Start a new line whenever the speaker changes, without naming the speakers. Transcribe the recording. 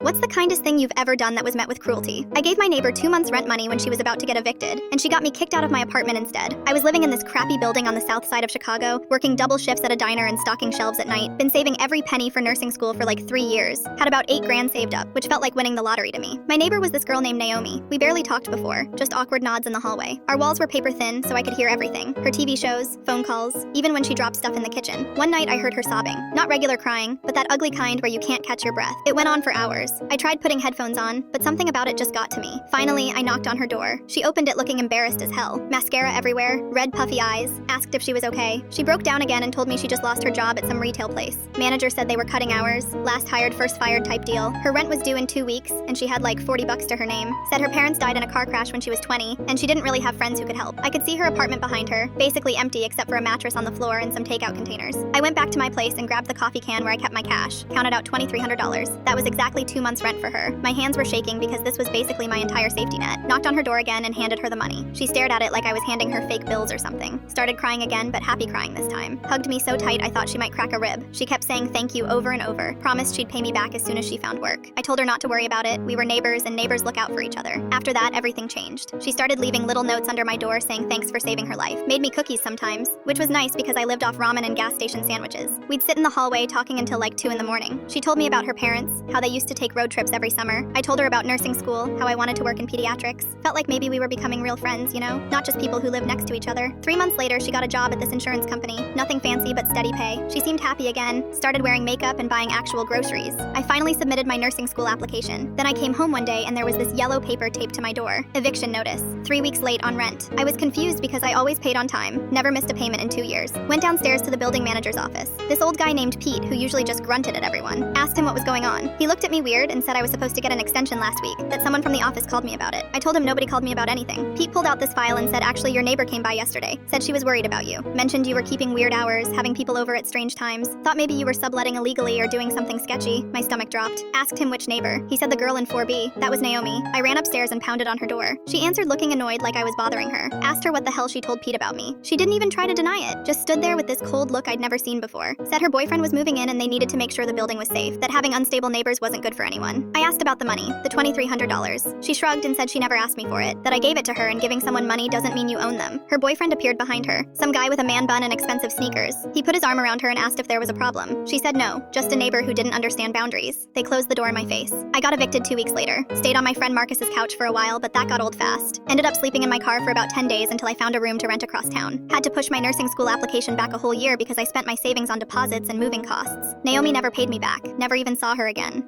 What's the kindest thing you've ever done that was met with cruelty? I gave my neighbor 2 months rent money when she was about to get evicted, and she got me kicked out of my apartment instead. I was living in this crappy building on the south side of Chicago, working double shifts at a diner and stocking shelves at night. Been saving every penny for nursing school for like 3 years. Had about 8 grand saved up, which felt like winning the lottery to me. My neighbor was this girl named Naomi. We barely talked before, just awkward nods in the hallway. Our walls were paper thin, so I could hear everything. Her TV shows, phone calls, even when she dropped stuff in the kitchen. One night I heard her sobbing. Not regular crying, but that ugly kind where you can't catch your breath. It went on for hours. I tried putting headphones on, but something about it just got to me. Finally, I knocked on her door. She opened it looking embarrassed as hell. Mascara everywhere, red puffy eyes, asked if she was okay. She broke down again and told me she just lost her job at some retail place. Manager said they were cutting hours, last hired, first fired type deal. Her rent was due in 2 weeks, and she had like 40 bucks to her name. Said her parents died in a car crash when she was 20, and she didn't really have friends who could help. I could see her apartment behind her, basically empty except for a mattress on the floor and some takeout containers. I went back to my place and grabbed the coffee can where I kept my cash, counted out $2,300. That was exactly 2 months rent for her. My hands were shaking because this was basically my entire safety net. Knocked on her door again and handed her the money. She stared at it like I was handing her fake bills or something. Started crying again, but happy crying this time. Hugged me so tight I thought she might crack a rib. She kept saying thank you over and over. Promised she'd pay me back as soon as she found work. I told her not to worry about it. We were neighbors and neighbors look out for each other. After that, everything changed. She started leaving little notes under my door saying thanks for saving her life. Made me cookies sometimes, which was nice because I lived off ramen and gas station sandwiches. We'd sit in the hallway talking until like 2 in the morning. She told me about her parents, how they used to take road trips every summer. I told her about nursing school, how I wanted to work in pediatrics. Felt like maybe we were becoming real friends, you know? Not just people who live next to each other. 3 months later, she got a job at this insurance company. Nothing fancy, but steady pay. She seemed happy again, started wearing makeup and buying actual groceries. I finally submitted my nursing school application. Then I came home one day and there was this yellow paper taped to my door. Eviction notice. 3 weeks late on rent. I was confused because I always paid on time. Never missed a payment in 2 years. Went downstairs to the building manager's office. This old guy named Pete, who usually just grunted at everyone, asked him what was going on. He looked at me weird and said I was supposed to get an extension last week, that someone from the office called me about it. I told him nobody called me about anything. Pete pulled out this file and said actually your neighbor came by yesterday. Said she was worried about you. Mentioned you were keeping weird hours, having people over at strange times. Thought maybe you were subletting illegally or doing something sketchy. My stomach dropped. Asked him which neighbor. He said the girl in 4B. That was Naomi. I ran upstairs and pounded on her door. She answered looking annoyed like I was bothering her. Asked her what the hell she told Pete about me. She didn't even try to deny it. Just stood there with this cold look I'd never seen before. Said her boyfriend was moving in and they needed to make sure the building was safe. That having unstable neighbors wasn't good for anyone. I asked about the money, the $2,300. She shrugged and said she never asked me for it. That I gave it to her and giving someone money doesn't mean you own them. Her boyfriend appeared behind her. Some guy with a man bun and expensive sneakers. He put his arm around her and asked if there was a problem. She said no, just a neighbor who didn't understand boundaries. They closed the door in my face. I got evicted 2 weeks later. Stayed on my friend Marcus's couch for a while, but that got old fast. Ended up sleeping in my car for about 10 days until I found a room to rent across town. Had to push my nursing school application back a whole year because I spent my savings on deposits and moving costs. Naomi never paid me back. Never even saw her again.